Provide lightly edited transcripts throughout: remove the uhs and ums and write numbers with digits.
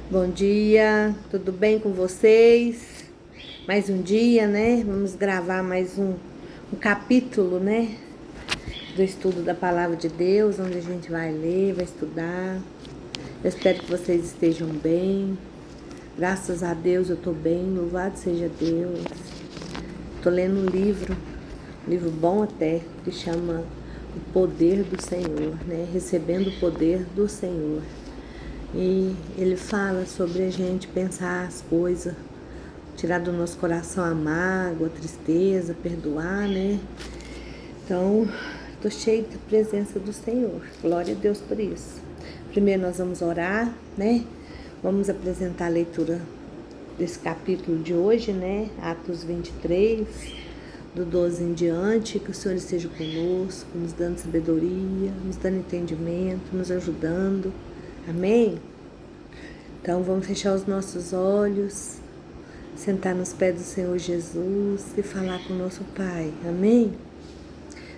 Bom dia, tudo bem com vocês? Mais um dia, né? Vamos gravar mais um capítulo, né? Do estudo da Palavra de Deus, onde a gente vai ler, vai estudar. Eu espero que vocês estejam bem. Graças a Deus eu tô bem, louvado seja Deus. Tô lendo um livro bom até, que chama O Poder do Senhor, né? Recebendo o Poder do Senhor. E ele fala sobre a gente pensar as coisas, tirar do nosso coração a mágoa, a tristeza, perdoar, né? Então, estou cheia da presença do Senhor. Glória a Deus por isso. Primeiro nós vamos orar, né? Vamos apresentar a leitura desse capítulo de hoje, né? Atos 23, do 12 em diante. Que o Senhor esteja conosco, nos dando sabedoria, nos dando entendimento, nos ajudando. Amém? Então vamos fechar os nossos olhos, sentar nos pés do Senhor Jesus e falar com o nosso Pai. Amém?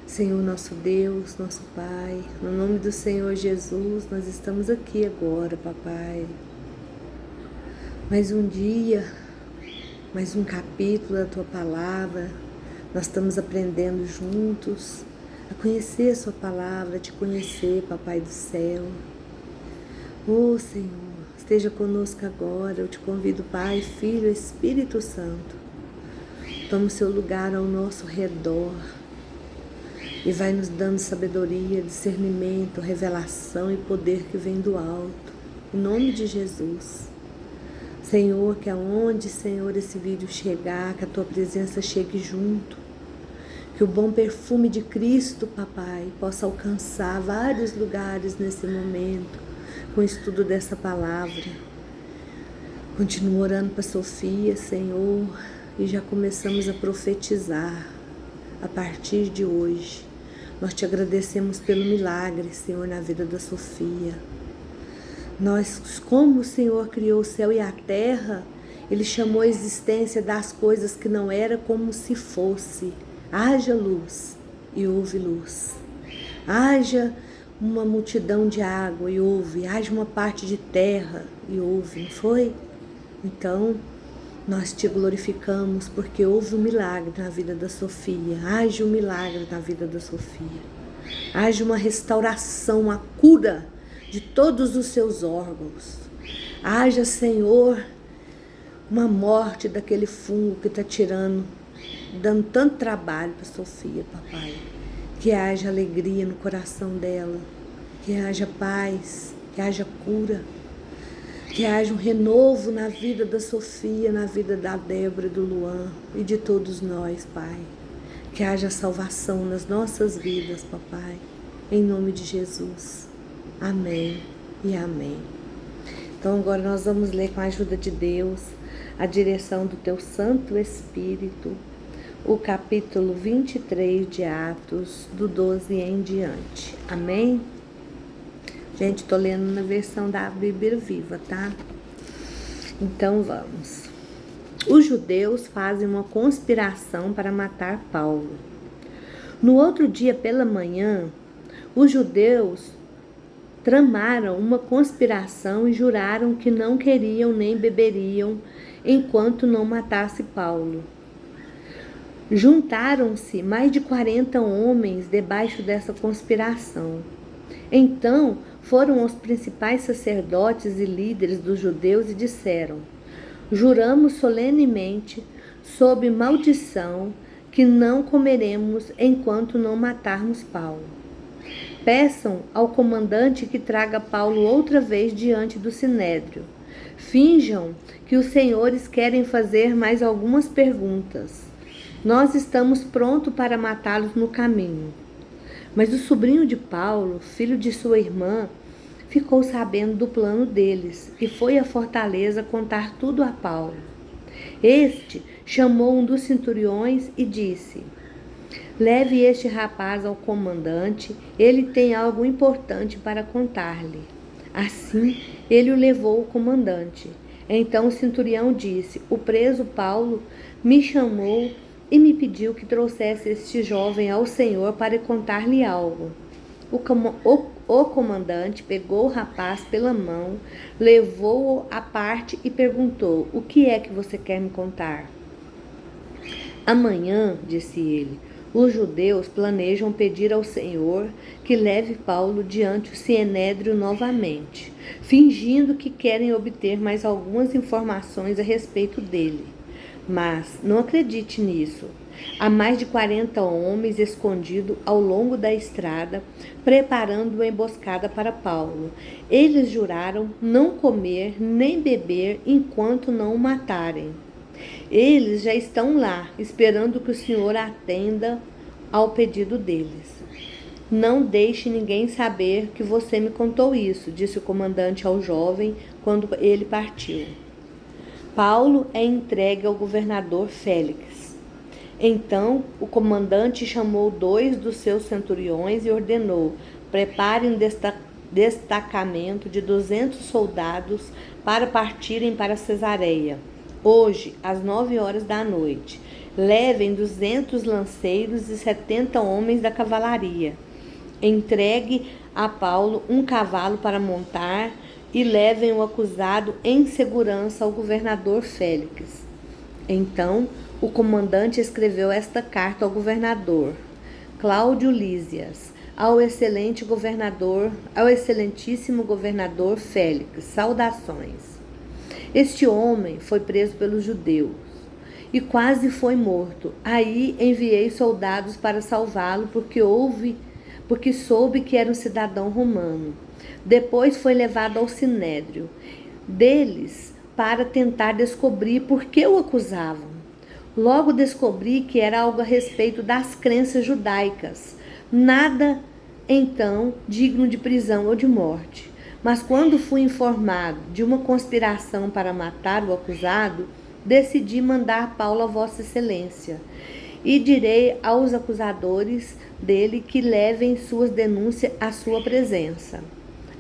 Senhor nosso Deus, nosso Pai, no nome do Senhor Jesus, nós estamos aqui agora, Papai. Mais um dia, mais um capítulo da Tua Palavra. Nós estamos aprendendo juntos a conhecer a Sua Palavra, a Te conhecer, Papai do céu. Oh, Senhor, esteja conosco agora. Eu te convido, Pai, Filho, Espírito Santo. Tome o seu lugar ao nosso redor e vai nos dando sabedoria, discernimento, revelação e poder que vem do alto. Em nome de Jesus. Senhor, que aonde, Senhor, esse vídeo chegar, que a Tua presença chegue junto. Que o bom perfume de Cristo, Papai, possa alcançar vários lugares nesse momento, com o estudo dessa palavra. Continuo orando para Sofia, Senhor, e já começamos a profetizar a partir de hoje. Nós te agradecemos pelo milagre, Senhor, na vida da Sofia. Nós, como o Senhor criou o céu e a terra, Ele chamou a existência das coisas que não era como se fosse. Haja luz e houve luz. Haja uma multidão de água e houve, haja uma parte de terra e houve, não foi? Então, nós te glorificamos porque houve um milagre na vida da Sofia, haja um milagre na vida da Sofia, haja uma restauração, uma cura de todos os seus órgãos, haja, Senhor, uma morte daquele fungo que está tirando, dando tanto trabalho para Sofia, Papai. Que haja alegria no coração dela, que haja paz, que haja cura, que haja um renovo na vida da Sofia, na vida da Débora e do Luan e de todos nós, Pai. Que haja salvação nas nossas vidas, Papai, em nome de Jesus. Amém e amém. Então agora nós vamos ler com a ajuda de Deus, a direção do Teu Santo Espírito, o capítulo 23 de Atos, do 12 em diante. Amém? Gente, estou lendo na versão da Bíblia Viva, tá? Então vamos. Os judeus fazem uma conspiração para matar Paulo. No outro dia pela manhã, os judeus tramaram uma conspiração e juraram que não queriam nem beberiam enquanto não matasse Paulo. Juntaram-se mais de 40 homens debaixo dessa conspiração. Então foram aos principais sacerdotes e líderes dos judeus e disseram: juramos solenemente, sob maldição, que não comeremos enquanto não matarmos Paulo. Peçam ao comandante que traga Paulo outra vez diante do sinédrio. Finjam que os senhores querem fazer mais algumas perguntas. Nós estamos prontos para matá-los no caminho. Mas o sobrinho de Paulo, filho de sua irmã, ficou sabendo do plano deles e foi à fortaleza contar tudo a Paulo. Este chamou um dos centuriões e disse: leve este rapaz ao comandante, ele tem algo importante para contar-lhe. Assim, ele o levou ao comandante. Então o centurião disse: o preso Paulo me chamou e me pediu que trouxesse este jovem ao Senhor para contar-lhe algo. o comandante pegou o rapaz pela mão, levou-o à parte e perguntou: o que é que você quer me contar? Amanhã, disse ele, os judeus planejam pedir ao Senhor que leve Paulo diante o Sinédrio novamente, fingindo que querem obter mais algumas informações a respeito dele. Mas não acredite nisso. Há mais de 40 homens escondidos ao longo da estrada, preparando uma emboscada para Paulo. Eles juraram não comer nem beber enquanto não o matarem. Eles já estão lá, esperando que o Senhor atenda ao pedido deles. Não deixe ninguém saber que você me contou isso, disse o comandante ao jovem quando ele partiu. Paulo é entregue ao governador Félix. Então o comandante chamou 2 dos seus centuriões e ordenou: preparem um destacamento de 200 soldados para partirem para Cesareia. Hoje, às 9 horas da noite, levem 200 lanceiros e 70 homens da cavalaria. Entregue a Paulo um cavalo para montar e levem o acusado em segurança ao governador Félix. Então, o comandante escreveu esta carta ao governador: Cláudio Lísias, ao excelentíssimo governador Félix, saudações. Este homem foi preso pelos judeus e quase foi morto. Aí enviei soldados para salvá-lo, porque soube que era um cidadão romano. Depois foi levado ao sinédrio deles para tentar descobrir por que o acusavam. Logo descobri que era algo a respeito das crenças judaicas. Nada, então, digno de prisão ou de morte. Mas quando fui informado de uma conspiração para matar o acusado, decidi mandar Paulo a Vossa Excelência. E direi aos acusadores dele que levem suas denúncias à sua presença.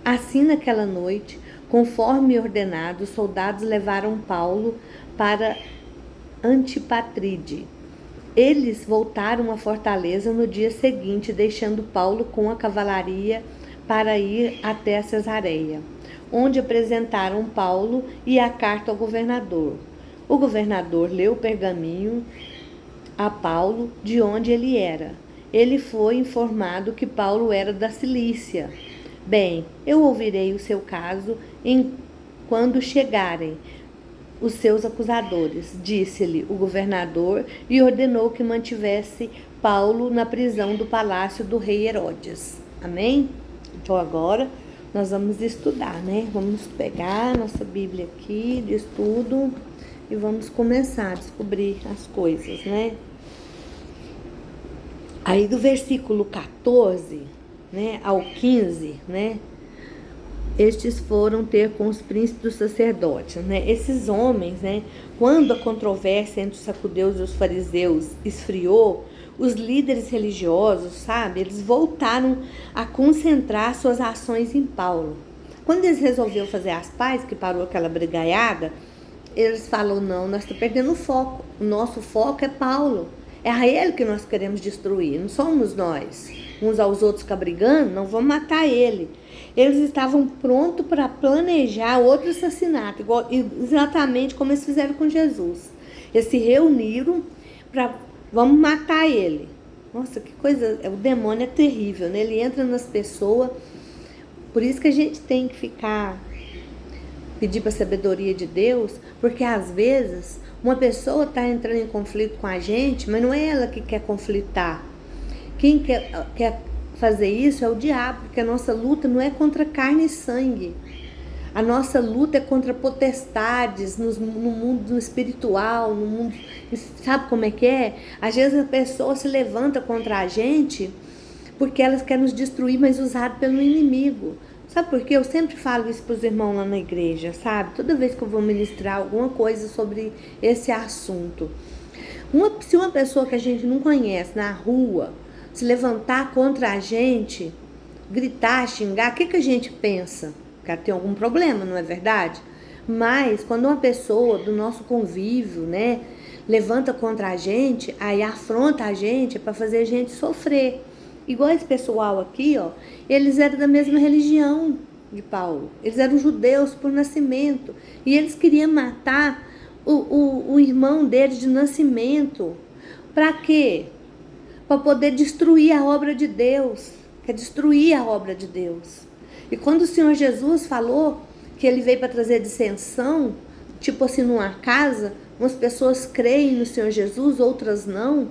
Assim, naquela noite, conforme ordenado, os soldados levaram Paulo para Antipatride. Eles voltaram à fortaleza no dia seguinte, deixando Paulo com a cavalaria para ir até Cesareia, onde apresentaram Paulo e a carta ao governador. O governador leu o pergaminho a Paulo de onde ele era. Ele foi informado que Paulo era da Cilícia. Bem, eu ouvirei o seu caso quando chegarem os seus acusadores, disse-lhe o governador, e ordenou que mantivesse Paulo na prisão do palácio do rei Herodes. Amém? Então agora nós vamos estudar, né? Vamos pegar a nossa Bíblia aqui de estudo e vamos começar a descobrir as coisas, né? Aí do versículo 14, né, ao 15, né? Estes foram ter com os príncipes dos sacerdotes, né? Esses homens, né? Quando a controvérsia entre os saduceus e os fariseus esfriou, os líderes religiosos, sabe? Eles voltaram a concentrar suas ações em Paulo. Quando eles resolveram fazer as pazes, que parou aquela brigaiada, eles falaram: não, nós estamos perdendo o foco. O nosso foco é Paulo. É a ele que nós queremos destruir, não somos nós. Uns aos outros ficar brigando, não vamos matar ele. Eles estavam prontos para planejar outro assassinato, exatamente como eles fizeram com Jesus. Eles se reuniram para, vamos matar ele. Nossa, que coisa, o demônio é terrível, né? Ele entra nas pessoas, por isso que a gente tem que pedir para a sabedoria de Deus, porque às vezes uma pessoa está entrando em conflito com a gente, mas não é ela que quer conflitar. Quem quer fazer isso é o diabo, porque a nossa luta não é contra carne e sangue. A nossa luta é contra potestades no mundo espiritual, no mundo... Sabe como é que é? Às vezes a pessoa se levanta contra a gente porque elas querem nos destruir, mas usado pelo inimigo. Sabe por quê? Eu sempre falo isso para os irmãos lá na igreja, sabe? Toda vez que eu vou ministrar alguma coisa sobre esse assunto. Se uma pessoa que a gente não conhece na rua se levantar contra a gente, gritar, xingar, o que a gente pensa? Que ela tem algum problema, não é verdade? Mas quando uma pessoa do nosso convívio, né, levanta contra a gente, aí afronta a gente para fazer a gente sofrer. igual esse pessoal aqui, ó, eles eram da mesma religião de Paulo. Eles eram judeus por nascimento. E eles queriam matar o irmão deles de nascimento. Para quê? Para poder destruir a obra de Deus. Quer destruir a obra de Deus. E quando o Senhor Jesus falou que ele veio para trazer dissensão, tipo assim, numa casa, umas pessoas creem no Senhor Jesus, outras não,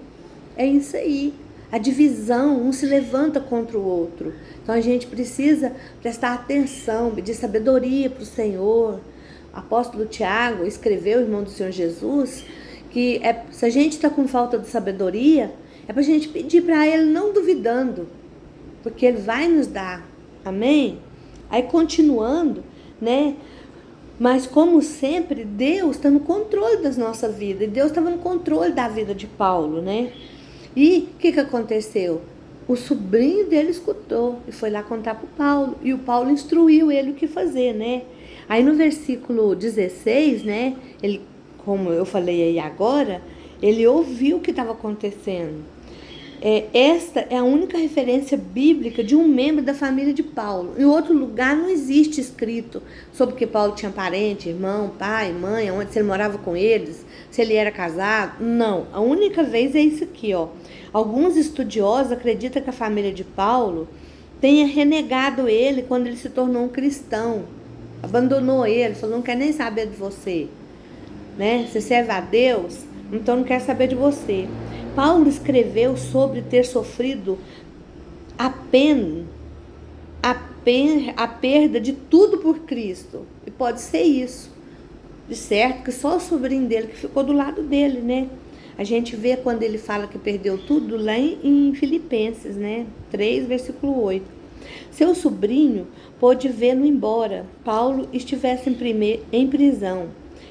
é isso aí. A divisão, um se levanta contra o outro. Então a gente precisa prestar atenção, pedir sabedoria para o Senhor. O apóstolo Tiago escreveu, irmão do Senhor Jesus, que se a gente está com falta de sabedoria, é para a gente pedir para Ele não duvidando, porque Ele vai nos dar. Amém? Aí continuando, né? Mas como sempre, Deus está no controle das nossas vidas. E Deus estava no controle da vida de Paulo, né? E o que aconteceu? O sobrinho dele escutou e foi lá contar para o Paulo. E o Paulo instruiu ele o que fazer, né? Aí no versículo 16, né? Ele, como eu falei aí agora, ele ouviu o que estava acontecendo. Esta é a única referência bíblica de um membro da família de Paulo. Em outro lugar não existe escrito sobre que Paulo tinha parente, irmão, pai, mãe, onde, se ele morava com eles, se ele era casado. Não, a única vez é isso aqui, ó. Alguns estudiosos acreditam que a família de Paulo tenha renegado ele quando ele se tornou um cristão. Abandonou ele, falou, não quer nem saber de você. Né? Você serve a Deus, então não quer saber de você. Paulo escreveu sobre ter sofrido a perda de tudo por Cristo. E pode ser isso. De certo que só o sobrinho dele que ficou do lado dele, né? A gente vê quando ele fala que perdeu tudo lá em Filipenses, né? 3, versículo 8. Seu sobrinho pôde vê-lo embora Paulo estivesse em prisão.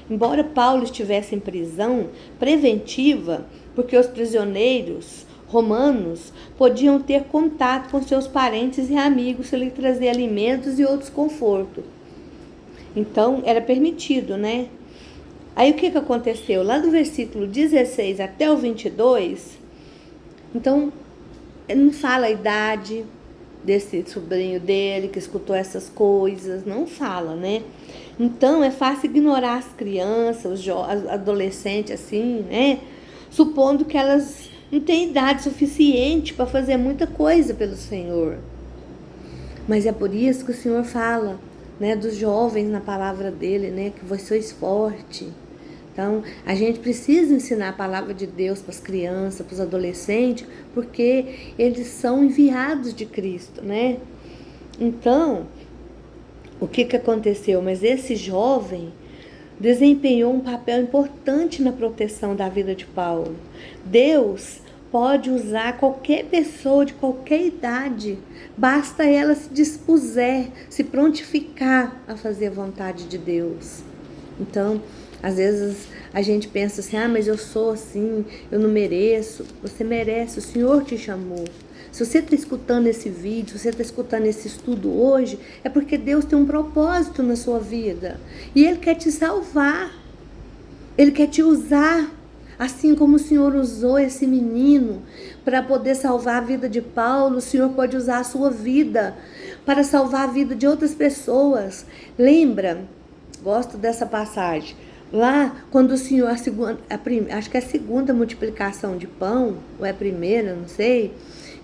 Embora Paulo estivesse em prisão preventiva, porque os prisioneiros romanos podiam ter contato com seus parentes e amigos se lhe trazer alimentos e outros confortos. Então, era permitido, né? Aí, o que aconteceu? Lá do versículo 16 até o 22, então, não fala a idade desse sobrinho dele que escutou essas coisas, não fala, né? Então, é fácil ignorar as crianças, os adolescentes, assim, né? Supondo que elas não têm idade suficiente para fazer muita coisa pelo Senhor. Mas é por isso que o Senhor fala, né, dos jovens na palavra dele, né, que vós sois fortes. Então, a gente precisa ensinar a palavra de Deus para as crianças, para os adolescentes, porque eles são enviados de Cristo, né? Então, o que aconteceu? Mas esse jovem desempenhou um papel importante na proteção da vida de Paulo. Deus pode usar qualquer pessoa de qualquer idade, basta ela se dispuser, se prontificar a fazer a vontade de Deus. Então, às vezes a gente pensa assim, mas eu sou assim, eu não mereço. Você merece, o Senhor te chamou. Se você está escutando esse vídeo, se você está escutando esse estudo hoje, é porque Deus tem um propósito na sua vida. E Ele quer te salvar. Ele quer te usar. Assim como o Senhor usou esse menino para poder salvar a vida de Paulo, o Senhor pode usar a sua vida para salvar a vida de outras pessoas. Lembra? Gosto dessa passagem. Lá, quando o Senhor, acho que é a segunda multiplicação de pão, ou é a primeira, não sei,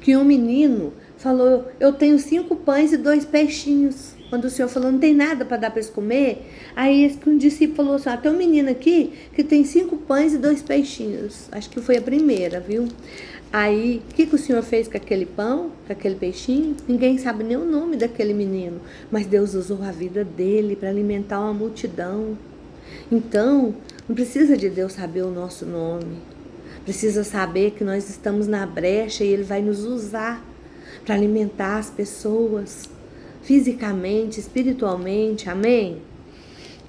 que um menino falou, eu tenho 5 pães e 2 peixinhos. Quando o Senhor falou, não tem nada para dar para eles comer, aí um discípulo falou assim, tem um menino aqui que tem 5 pães e 2 peixinhos. Acho que foi a primeira, viu? Aí, o que o Senhor fez com aquele pão, com aquele peixinho? Ninguém sabe nem o nome daquele menino, mas Deus usou a vida dele para alimentar uma multidão. Então, não precisa de Deus saber o nosso nome. Precisa saber que nós estamos na brecha e Ele vai nos usar para alimentar as pessoas, fisicamente, espiritualmente, amém?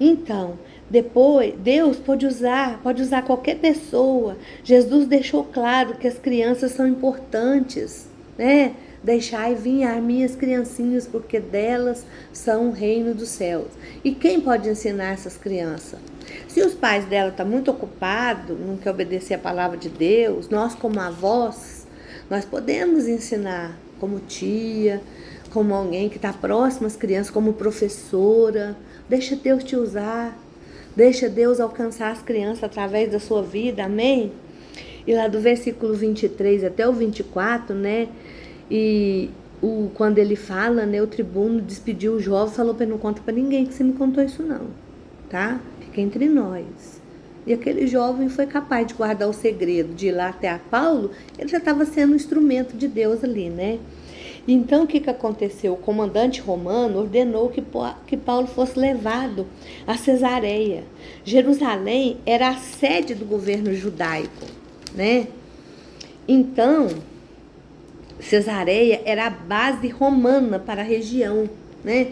Então, depois, Deus pode usar qualquer pessoa. Jesus deixou claro que as crianças são importantes, né? Deixai vir as minhas criancinhas, porque delas são o reino dos céus. E quem pode ensinar essas crianças? Se os pais dela estão muito ocupados, não quer obedecer a palavra de Deus, nós como avós, nós podemos ensinar, como tia, como alguém que está próximo às crianças, como professora. Deixa Deus te usar. Deixa Deus alcançar as crianças através da sua vida, amém? E lá do versículo 23 até o 24, né? E quando ele fala, né? O tribuno despediu o jovem e falou para ele: não conta para ninguém que você me contou isso não, tá? Fica entre nós. E aquele jovem foi capaz de guardar o segredo, de ir lá até a Paulo. Ele já estava sendo um instrumento de Deus ali, né? Então, o que aconteceu? O comandante romano ordenou que Paulo fosse levado a Cesareia. Jerusalém era a sede do governo judaico, né? Então, Cesareia era a base romana para a região, né?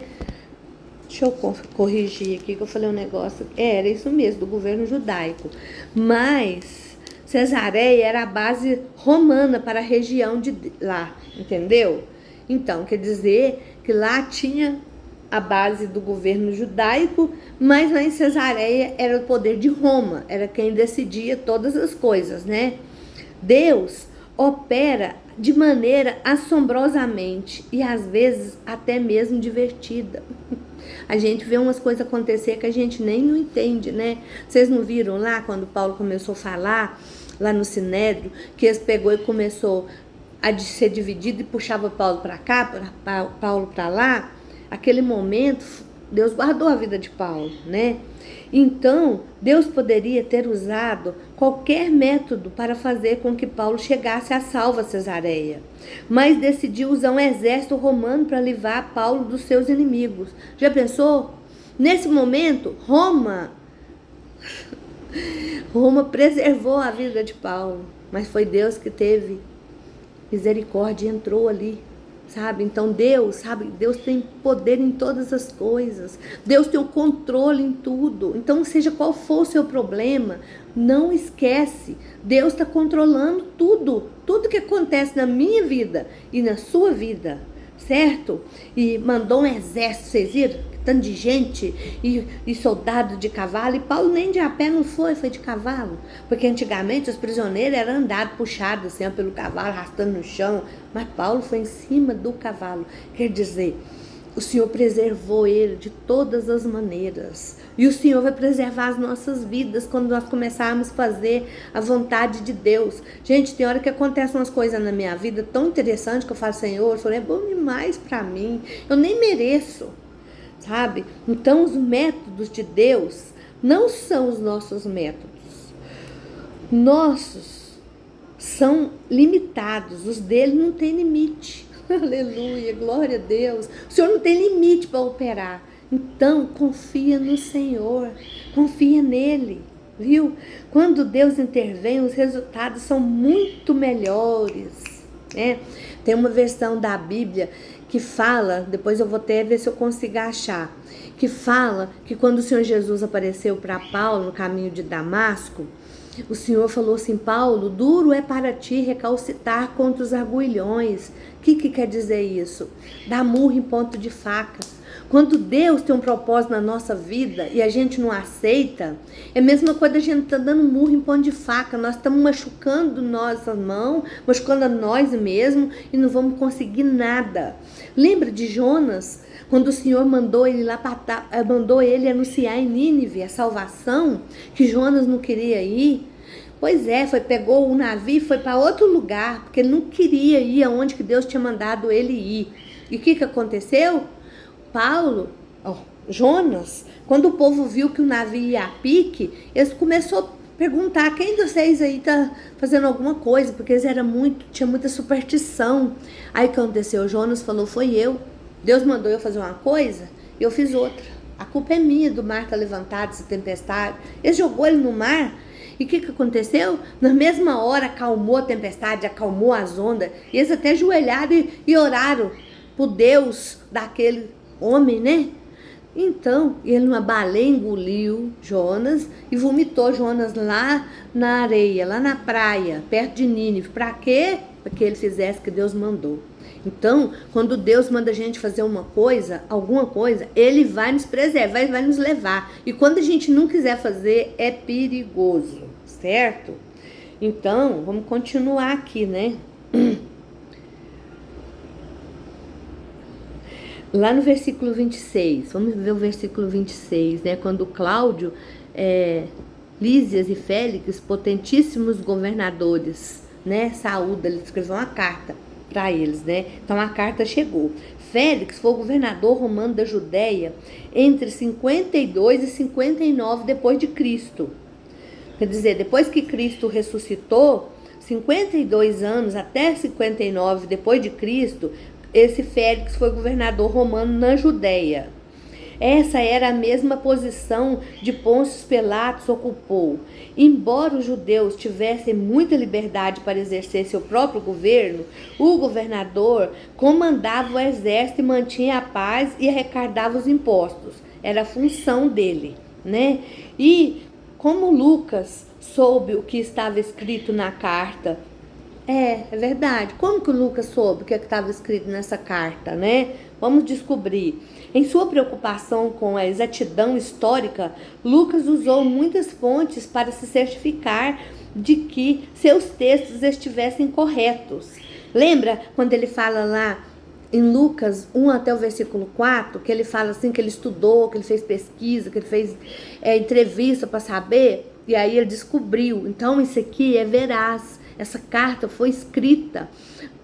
Deixa eu corrigir aqui que eu falei um negócio. Era isso mesmo, do governo judaico. Mas Cesareia era a base romana para a região de lá, entendeu? Então, quer dizer que lá tinha a base do governo judaico, mas lá em Cesareia era o poder de Roma, era quem decidia todas as coisas, né? Deus opera de maneira assombrosamente e às vezes até mesmo divertida. A gente vê umas coisas acontecer que a gente nem não entende, né? Vocês não viram lá quando Paulo começou a falar, lá no Sinédrio, que eles pegou e começou a ser dividido e puxava Paulo para cá, Paulo para lá? Aquele momento, Deus guardou a vida de Paulo, né? Então, Deus poderia ter usado qualquer método para fazer com que Paulo chegasse a salvo a Cesareia, mas decidiu usar um exército romano para livrar Paulo dos seus inimigos. Já pensou? Nesse momento, Roma preservou a vida de Paulo, mas foi Deus que teve misericórdia e entrou ali. Sabe? Então Deus tem poder em todas as coisas. Deus tem o controle em tudo. Então, seja qual for o seu problema, não esquece. Deus está controlando tudo. Tudo que acontece na minha vida e na sua vida. Certo? E mandou um exército, vocês viram? Tanto de gente e soldado de cavalo. E Paulo nem de a pé não foi de cavalo. Porque antigamente os prisioneiros eram andados, puxados assim, pelo cavalo, arrastando no chão. Mas Paulo foi em cima do cavalo. Quer dizer, o Senhor preservou ele de todas as maneiras. E o Senhor vai preservar as nossas vidas quando nós começarmos a fazer a vontade de Deus. Gente, tem hora que acontecem umas coisas na minha vida tão interessantes que eu falo: Senhor, é bom demais para mim. Eu nem mereço. Sabe? Então, os métodos de Deus não são os nossos métodos. Nossos são limitados. Os dele não tem limite. Aleluia, glória a Deus. O Senhor não tem limite para operar. Então, confia no Senhor. Confia nele. Viu? Quando Deus intervém, os resultados são muito melhores. Né? Tem uma versão da Bíblia que fala, depois eu vou até ver se eu consigo achar, que fala que quando o Senhor Jesus apareceu para Paulo no caminho de Damasco, o Senhor falou assim: Paulo, duro é para ti recalcitar contra os arguilhões. O que quer dizer isso? Dar murro em ponto de faca. Quando Deus tem um propósito na nossa vida e a gente não aceita, é a mesma coisa, a gente tá dando murro em ponto de faca. Nós estamos machucando nossas mãos, machucando a nós mesmos e não vamos conseguir nada. Lembra de Jonas? Quando o Senhor mandou ele mandou ele anunciar em Nínive a salvação, que Jonas não queria ir. Pois é, pegou o navio e foi para outro lugar, porque ele não queria ir aonde que Deus tinha mandado ele ir. E o que aconteceu? Jonas, quando o povo viu que o navio ia a pique, eles começaram a perguntar: quem de vocês aí tá fazendo alguma coisa? Porque eles tinha muita superstição. Aí o que aconteceu? Jonas falou: foi eu. Deus mandou eu fazer uma coisa e eu fiz outra. A culpa é minha do mar estar levantado, essa tempestade. Ele jogou ele no mar. E o que aconteceu? Na mesma hora acalmou a tempestade, acalmou as ondas. E eles até ajoelharam e oraram por Deus daquele homem, né? Então, ele numa baleia engoliu Jonas e vomitou Jonas lá na areia, lá na praia, perto de Nínive. Para quê? Para que ele fizesse o que Deus mandou. Então, quando Deus manda a gente fazer alguma coisa, ele vai nos preservar, ele vai nos levar. E quando a gente não quiser fazer, é perigoso, certo? Então, vamos continuar aqui, né? Lá no versículo 26, vamos ver o versículo 26, né? Quando Cláudio, Lísias e Félix, potentíssimos governadores, né? Saúda, ele escreveu uma carta para eles, né? Então a carta chegou. Félix foi o governador romano da Judéia entre 52 e 59 depois de Cristo. Quer dizer, depois que Cristo ressuscitou, 52 anos até 59 depois de Cristo, esse Félix foi governador romano na Judéia. Essa era a mesma posição de Pôncio Pilatos ocupou. Embora os judeus tivessem muita liberdade para exercer seu próprio governo, o governador comandava o exército e mantinha a paz e arrecadava os impostos. Era a função dele, né? E como Lucas soube o que estava escrito na carta, é verdade. Como que o Lucas soube o que estava escrito nessa carta, né? Vamos descobrir. Em sua preocupação com a exatidão histórica, Lucas usou muitas fontes para se certificar de que seus textos estivessem corretos. Lembra quando ele fala lá em Lucas 1 até o versículo 4, que ele fala assim, que ele estudou, que ele fez pesquisa, que ele fez entrevista para saber, e aí ele descobriu. Então isso aqui é veraz. Essa carta foi escrita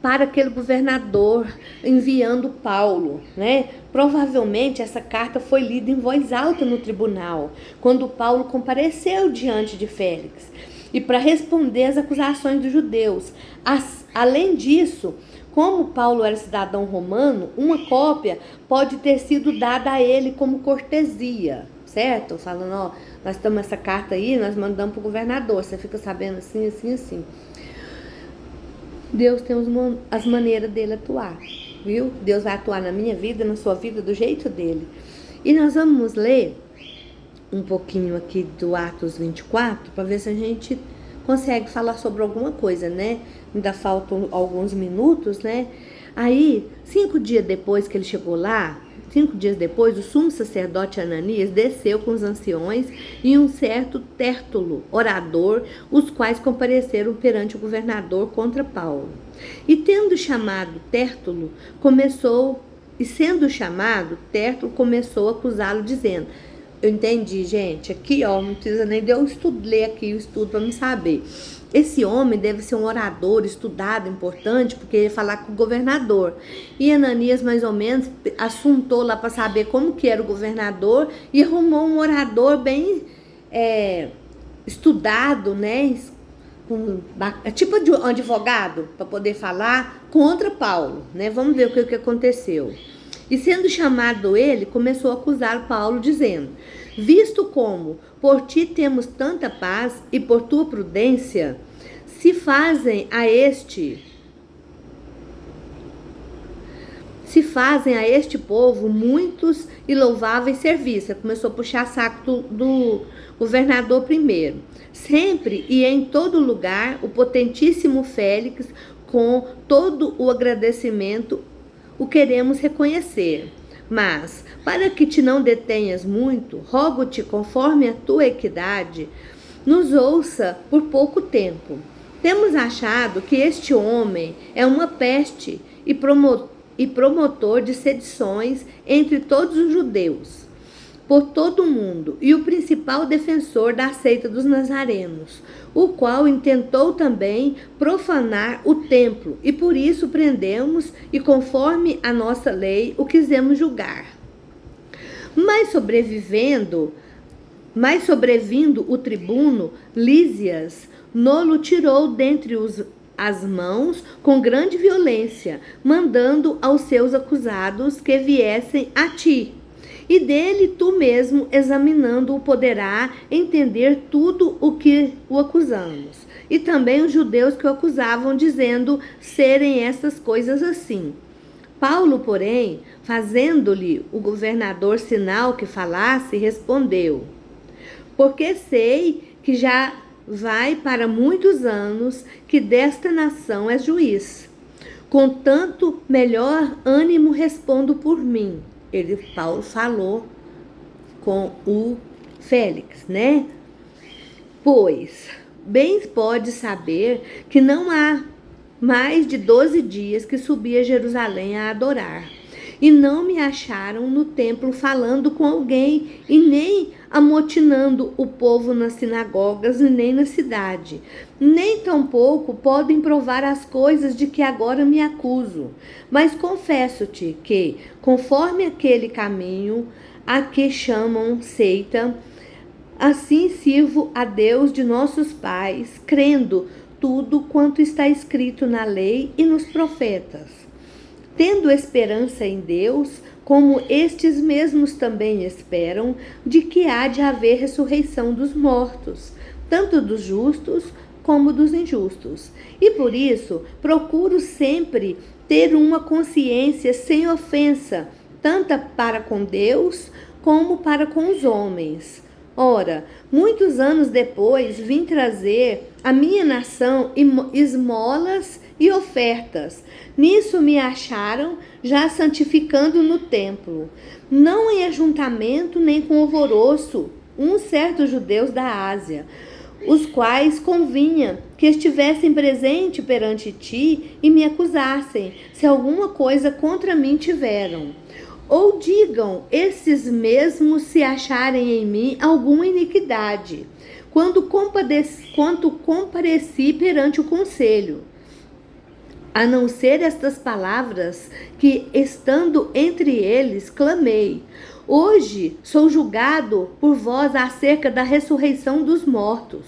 para aquele governador, enviando Paulo, né? Provavelmente essa carta foi lida em voz alta no tribunal, quando Paulo compareceu diante de Félix, e para responder às acusações dos judeus. Além disso, como Paulo era cidadão romano, uma cópia pode ter sido dada a ele como cortesia, certo? Falando, ó, nós estamos essa carta aí, nós mandamos para o governador, você fica sabendo assim, assim, assim. Deus tem as maneiras dele atuar, viu? Deus vai atuar na minha vida, na sua vida, do jeito dele. E nós vamos ler um pouquinho aqui do Atos 24, para ver se a gente consegue falar sobre alguma coisa, né? Ainda faltam alguns minutos, né? Aí, 5 dias depois que ele chegou lá, 5 dias depois, o sumo sacerdote Ananias desceu com os anciões e um certo Tértulo, orador, os quais compareceram perante o governador contra Paulo. E sendo chamado, Tértulo começou a acusá-lo, dizendo... Eu entendi, gente. Aqui, ó, não precisa nem de eu ler aqui o estudo para me saber. Esse homem deve ser um orador estudado, importante, porque ele ia falar com o governador. E Ananias, mais ou menos, assuntou lá para saber como que era o governador e arrumou um orador bem estudado, né? Tipo de um advogado, para poder falar contra Paulo, né? Vamos ver o que aconteceu. E sendo chamado ele, começou a acusar Paulo, dizendo: visto como por ti temos tanta paz e por tua prudência se fazem a este povo muitos e louváveis serviços. Começou a puxar saco do governador primeiro. Sempre e em todo lugar, o potentíssimo Félix, com todo o agradecimento, o queremos reconhecer. Mas, para que te não detenhas muito, rogo-te, conforme a tua equidade, nos ouça por pouco tempo. Temos achado que este homem é uma peste e promotor de sedições entre todos os judeus, por todo o mundo, e o principal defensor da seita dos nazarenos, o qual intentou também profanar o templo, e por isso prendemos e, conforme a nossa lei, o quisemos julgar. Mas sobrevindo o tribuno, Lísias nolo tirou dentre as mãos com grande violência, mandando aos seus acusados que viessem a ti. E dele tu mesmo, examinando-o, poderá entender tudo o que o acusamos. E também os judeus que o acusavam, dizendo serem essas coisas assim. Paulo, porém, fazendo-lhe o governador sinal que falasse, respondeu: porque sei que já vai para muitos anos que desta nação és juiz. Com tanto melhor ânimo respondo por mim. Paulo falou com o Félix, né? Pois, bem pode saber que não há mais de 12 dias que subi a Jerusalém a adorar. e não me acharam no templo falando com alguém, e nem amotinando o povo nas sinagogas e nem na cidade. Nem tampouco podem provar as coisas de que agora me acuso. Mas confesso-te que, conforme aquele caminho a que chamam seita, assim sirvo a Deus de nossos pais, crendo tudo quanto está escrito na lei e nos profetas. Tendo esperança em Deus, como estes mesmos também esperam, de que há de haver ressurreição dos mortos, tanto dos justos como dos injustos. E por isso procuro sempre ter uma consciência sem ofensa, tanto para com Deus como para com os homens. Ora, muitos anos depois vim trazer à minha nação esmolas e ofertas. Nisso me acharam já santificando no templo, não em ajuntamento nem com alvoroço, uns certos judeus da Ásia, os quais convinha que estivessem presente perante ti e me acusassem, se alguma coisa contra mim tiveram. Ou digam esses mesmos se acharem em mim alguma iniquidade, quando compareci perante o conselho. A não ser estas palavras que, estando entre eles, clamei. Hoje sou julgado por vós acerca da ressurreição dos mortos.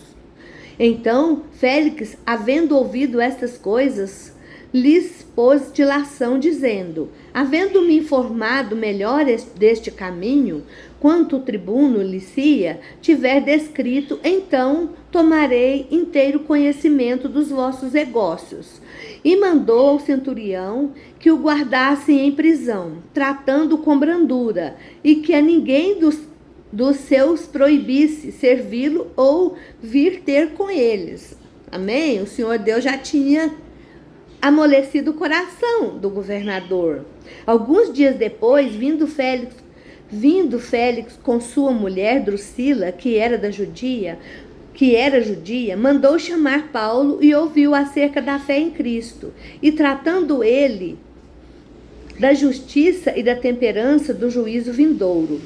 Então Félix, havendo ouvido estas coisas, lhes pôs dilação, dizendo: havendo-me informado melhor deste caminho, quanto o tribuno Lícia tiver descrito, então tomarei inteiro conhecimento dos vossos negócios. E mandou ao centurião que o guardassem em prisão, tratando com brandura, e que a ninguém dos seus proibisse servi-lo ou vir ter com eles. Amém? O Senhor Deus já tinha amolecido o coração do governador. Alguns dias depois, vindo Félix com sua mulher Drusila, que era judia, mandou chamar Paulo e ouviu acerca da fé em Cristo, e tratando ele da justiça e da temperança do juízo vindouro.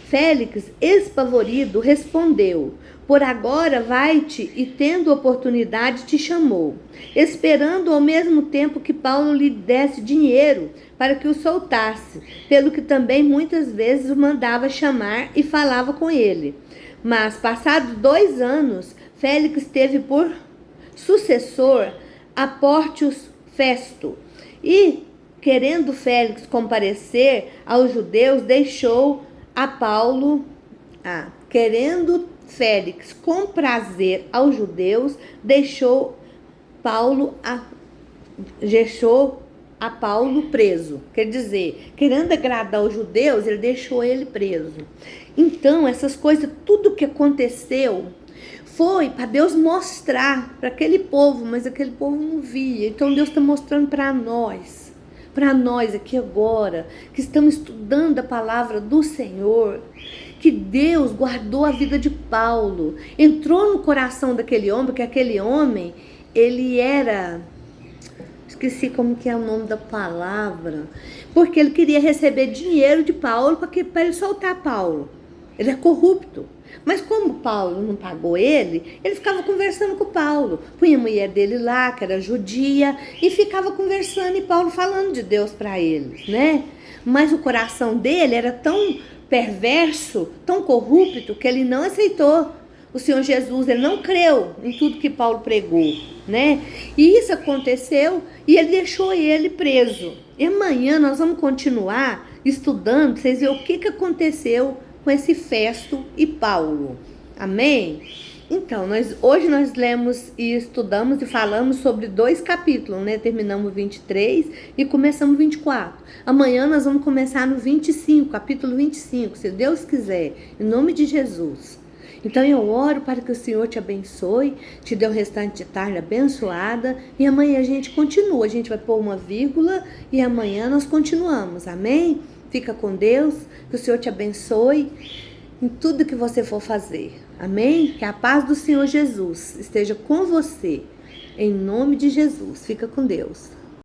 Félix, espavorido, respondeu: por agora vai-te, e tendo oportunidade te chamou, esperando ao mesmo tempo que Paulo lhe desse dinheiro para que o soltasse, pelo que também muitas vezes o mandava chamar e falava com ele. Mas, passados 2 anos, Félix teve por sucessor a Pórcio Festo, e, querendo Félix comparecer aos judeus, deixou a Paulo, querendo Félix comprazer aos judeus, deixou a Paulo preso. Quer dizer, querendo agradar os judeus, ele deixou ele preso. Então, essas coisas, tudo que aconteceu, foi para Deus mostrar para aquele povo, mas aquele povo não via. Então, Deus está mostrando para nós aqui agora, que estamos estudando a palavra do Senhor, que Deus guardou a vida de Paulo, entrou no coração daquele homem, porque aquele homem, ele era... esqueci como que é o nome da palavra, porque ele queria receber dinheiro de Paulo para ele soltar Paulo. Ele é corrupto. Mas como Paulo não pagou ele ficava conversando com Paulo. Punha a mulher dele lá, que era judia, e ficava conversando, e Paulo falando de Deus para eles, né? Mas o coração dele era tão perverso, tão corrupto, que ele não aceitou o Senhor Jesus, ele não creu em tudo que Paulo pregou, né? E isso aconteceu, e ele deixou ele preso. E amanhã nós vamos continuar estudando, vocês verem o que aconteceu com esse Festo e Paulo. Amém? Então, hoje nós lemos e estudamos e falamos sobre 2 capítulos, né? Terminamos 23 e começamos 24. Amanhã nós vamos começar no 25, capítulo 25, se Deus quiser, em nome de Jesus. Então eu oro para que o Senhor te abençoe, te dê o restante de tarde abençoada, e amanhã a gente continua, a gente vai pôr uma vírgula e amanhã nós continuamos, amém? Fica com Deus, que o Senhor te abençoe em tudo que você for fazer, amém? Que a paz do Senhor Jesus esteja com você, em nome de Jesus. Fica com Deus.